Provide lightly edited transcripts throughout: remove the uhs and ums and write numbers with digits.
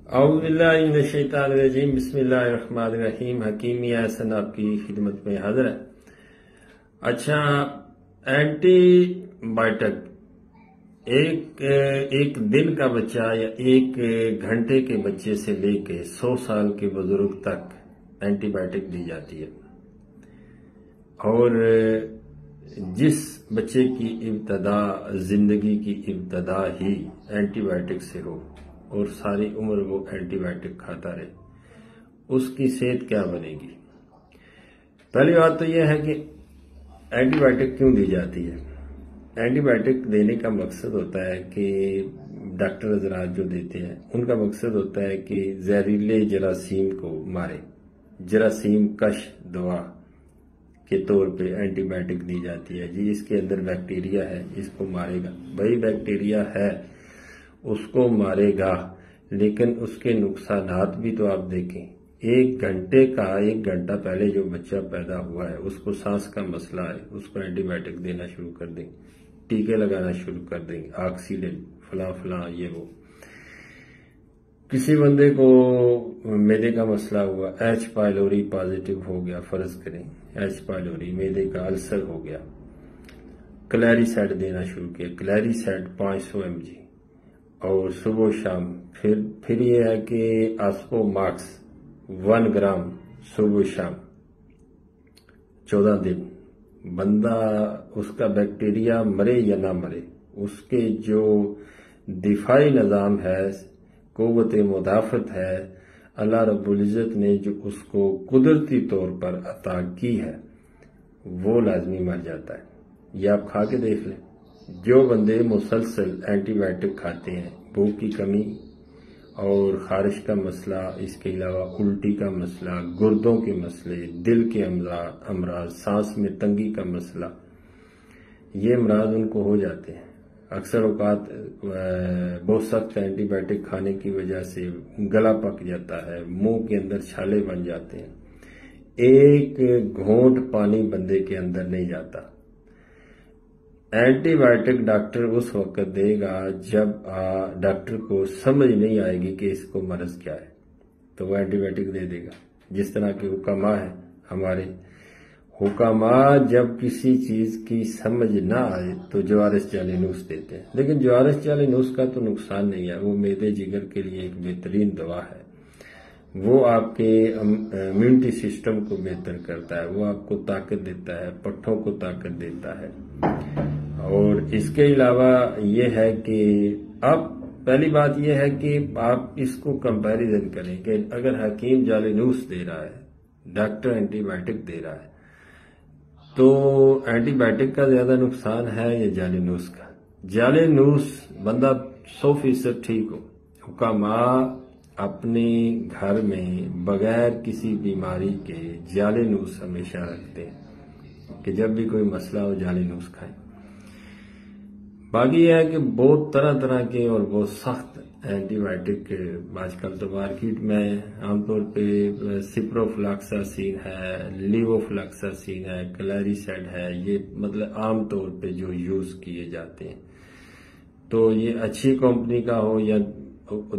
اعوذ باللہ من الشیطان الرجیم، بسم اللہ الرحمن الرحیم۔ حکیمی احسن آپ کی خدمت میں حاضر ہے۔ اچھا، اینٹی بائیوٹک ایک دن کا بچہ یا ایک گھنٹے کے بچے سے لے کے 100 سال کے بزرگ تک اینٹی بائیوٹک دی جاتی ہے، اور جس بچے کی ابتدا زندگی کی ابتدا ہی اینٹی بائیوٹک سے ہو اور ساری عمر وہ اینٹی بائیوٹک کھاتا رہے، اس کی صحت کیا بنے گی؟ پہلی بات تو یہ ہے کہ اینٹی بائیوٹک کیوں دی جاتی ہے۔ اینٹی بائیوٹک دینے کا مقصد ہوتا ہے کہ ڈاکٹر حضرات جو دیتے ہیں ان کا مقصد ہوتا ہے کہ زہریلے جراثیم کو مارے۔ جراثیم کش دوا کے طور پہ اینٹی بائیوٹک دی جاتی ہے، جی اس کے اندر بیکٹیریا ہے، اس کو مارے گا۔ بھائی بیکٹیریا ہے، اس کو مارے گا، لیکن اس کے نقصانات بھی تو آپ دیکھیں۔ ایک گھنٹہ پہلے جو بچہ پیدا ہوا ہے اس کو سانس کا مسئلہ ہے، اس کو اینٹی بائیوٹک دینا شروع کر دیں، ٹیکے لگانا شروع کر دیں، آکسیڈن فلاں یہ وہ۔ کسی بندے کو میدے کا مسئلہ ہوا، ایچ پائلوری پازیٹیو ہو گیا، فرض کریں ایچ پائلوری، میدے کا السر ہو گیا، کلیری سیٹ دینا شروع کیا، کلیری سیٹ 500 mg، اور صبح و شام پھر یہ ہے کہ آسپو ماکس 1 گرام صبح و شام 14 دن۔ بندہ اس کا بیکٹیریا مرے یا نہ مرے، اس کے جو دفاعی نظام ہے، قوت مدافعت ہے، اللہ رب العزت نے جو اس کو قدرتی طور پر عطا کی ہے، وہ لازمی مر جاتا ہے۔ یہ آپ کھا کے دیکھ لیں، جو بندے مسلسل اینٹی بائیوٹک کھاتے ہیں، بھوک کی کمی اور خارش کا مسئلہ، اس کے علاوہ الٹی کا مسئلہ، گردوں کے مسئلے، دل کے امراض، سانس میں تنگی کا مسئلہ، یہ امراض ان کو ہو جاتے ہیں۔ اکثر اوقات بہت سخت اینٹی بائیوٹک کھانے کی وجہ سے گلا پک جاتا ہے، منہ کے اندر چھالے بن جاتے ہیں، ایک گھونٹ پانی بندے کے اندر نہیں جاتا۔ اینٹی بائیوٹک ڈاکٹر اس وقت دے گا جب ڈاکٹر کو سمجھ نہیں آئے گی کہ اس کو مرض کیا ہے، تو وہ اینٹی بائیوٹک دے دے گا۔ جس طرح کے حکماء ہیں ہمارے، حکماء جب کسی چیز کی سمجھ نہ آئے تو جوارس جالینوس دیتے ہیں، لیکن جوارس جالینوس کا تو نقصان نہیں ہے، وہ معدے جگر کے لیے ایک بہترین دوا ہے۔ وہ آپ کے امیونٹی سسٹم کو بہتر کرتا ہے، وہ آپ کو طاقت دیتا ہے، پٹھوں کو طاقت دیتا ہے۔ اور اس کے علاوہ یہ ہے کہ اب پہلی بات یہ ہے کہ آپ اس کو کمپیریزن کریں کہ اگر حکیم جالینوس دے رہا ہے، ڈاکٹر اینٹی بائیوٹک دے رہا ہے، تو اینٹی بائیوٹک کا زیادہ نقصان ہے یا جالینوس کا؟ جالینوس بندہ 100% ٹھیک ہو، حکماء اپنے گھر میں بغیر کسی بیماری کے جالینوس ہمیشہ رکھتے ہیں کہ جب بھی کوئی مسئلہ ہو جالینوس کھائیں۔ باقی یہ ہے کہ بہت طرح کے اور بہت سخت اینٹی بائیوٹک آج کل تو مارکیٹ میں عام طور پہ سپروفلاکساسین ہے، لیووفلاکساسین ہے، کلیری سیڈ ہے، یہ مطلب عام طور پہ جو یوز کیے جاتے ہیں۔ تو یہ اچھی کمپنی کا ہو یا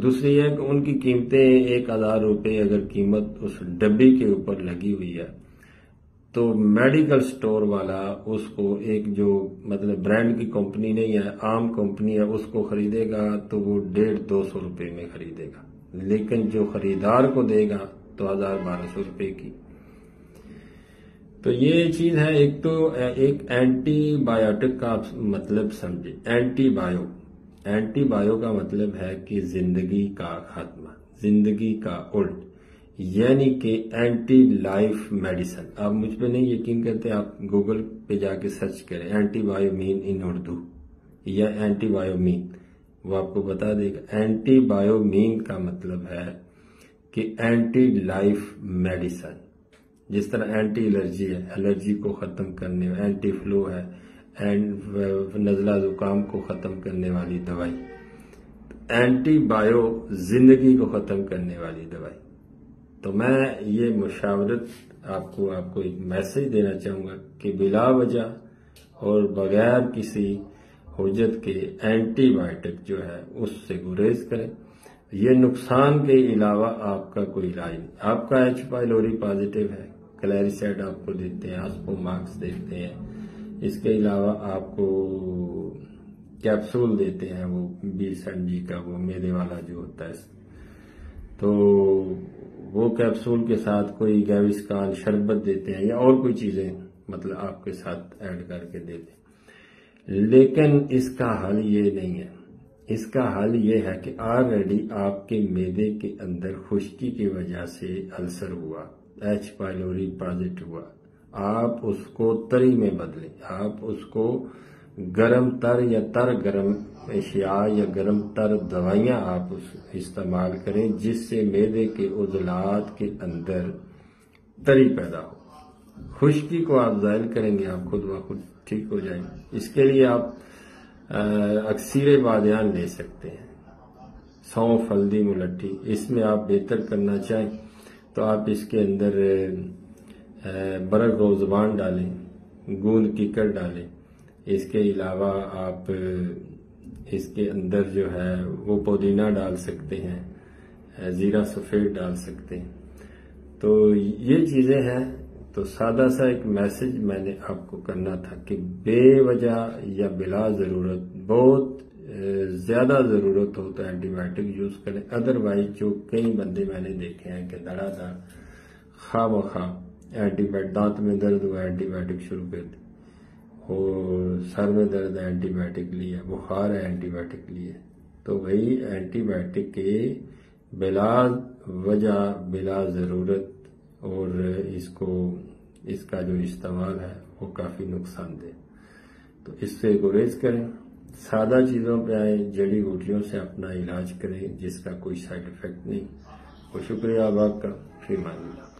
دوسری یہ ہے کہ ان کی قیمتیں 1000 روپے اگر قیمت اس ڈبی کے اوپر لگی ہوئی ہے، تو میڈیکل سٹور والا اس کو ایک جو مطلب برانڈ کی کمپنی نہیں ہے، عام کمپنی ہے، اس کو خریدے گا تو وہ 150-200 روپے میں خریدے گا، لیکن جو خریدار کو دے گا تو 1000-1200 روپے کی۔ تو یہ چیز ہے۔ ایک تو ایک اینٹی بائیوٹک کا مطلب سمجھے، اینٹی بائیو کا مطلب ہے کہ زندگی کا خاتمہ، زندگی کا الٹ، یعنی کہ اینٹی لائف میڈیسن۔ آپ مجھ پہ نہیں یقین کرتے، آپ گوگل پہ جا کے سرچ کریں اینٹی بائیو مین ان اردو یا اینٹی بائیو مین، وہ آپ کو بتا دے گا۔ اینٹی بائیو مین کا مطلب ہے کہ اینٹی لائف میڈیسن، جس طرح اینٹی الرجی ہے، الرجی کو ختم کرنے، اینٹی فلو ہے، نزلہ زکام کو ختم کرنے والی دوائی، اینٹی بائیو زندگی کو ختم کرنے والی دوائی۔ تو میں یہ مشاورت آپ کو ایک میسج دینا چاہوں گا کہ بلا وجہ اور بغیر کسی حجت کے اینٹی بائیوٹک جو ہے اس سے گریز کریں۔ یہ نقصان کے علاوہ آپ کا کوئی علاج نہیں. آپ کا ایچ پائلوری پازیٹیو ہے، کلیریسائڈ آپ کو دیتے ہیں، آسپو مارکس دیتے ہیں. اس کے علاوہ آپ کو کیپسول دیتے ہیں، وہ 20 mg کا، وہ میدے والا جو ہوتا ہے. تو وہ کیپسول کے ساتھ کوئی گیوسکان شربت دیتے ہیں یا اور کوئی چیزیں مطلب آپ کے ساتھ ایڈ کر کے دیتے ہیں. لیکن اس کا حل یہ نہیں ہے. اس کا حل یہ ہے کہ آلریڈی آپ کے معدے کے اندر خشکی کی وجہ سے السر ہوا، ایچ پائلوری پازیٹیو ہوا. آپ اس کو تری میں بدلیں، آپ اس کو گرم تر یا تر گرم اشیاء یا گرم تر دوائیاں آپ استعمال کریں، جس سے معدے کے عضلات کے اندر تری پیدا ہو. خشکی کو آپ زائل کریں گے، آپ خود بخود ٹھیک ہو جائیں گے. اس کے لیے آپ اکسیر بادیان لے سکتے ہیں، سونف، ہلدی، ملٹھی. اس میں آپ بہتر کرنا چاہیں تو آپ اس کے اندر برق روزبان ڈالیں، گوند کیکر ڈالیں. اس کے علاوہ آپ اس کے اندر جو ہے وہ پودینہ ڈال سکتے ہیں، زیرہ سفید ڈال سکتے ہیں. تو یہ چیزیں ہیں. تو سادہ سا ایک میسج میں نے آپ کو کرنا تھا کہ بے وجہ یا بلا ضرورت، بہت زیادہ ضرورت ہو تو اینٹی بائیوٹک یوز کریں. ادروائز جو کئی بندے میں نے دیکھے ہیں کہ دھڑا دھڑ خواہ بخواہ اینٹی بائیوٹک، دانت میں درد ہوا اینٹی بائیوٹک شروع کر دی، اور سر میں درد ہے اینٹی بائیوٹک لیا، بخار ہے اینٹی بائیوٹک لیے. تو وہی اینٹی بائیوٹک کے بلا وجہ، بلا ضرورت، اور اس کا جو استعمال ہے وہ کافی نقصان دہ. تو اس سے گریز کریں، سادہ چیزوں پہ آئیں، جڑی بوٹیوں سے اپنا علاج کریں جس کا کوئی سائیڈ افیکٹ نہیں. اور شکریہ آپ کا. فی امان اللہ.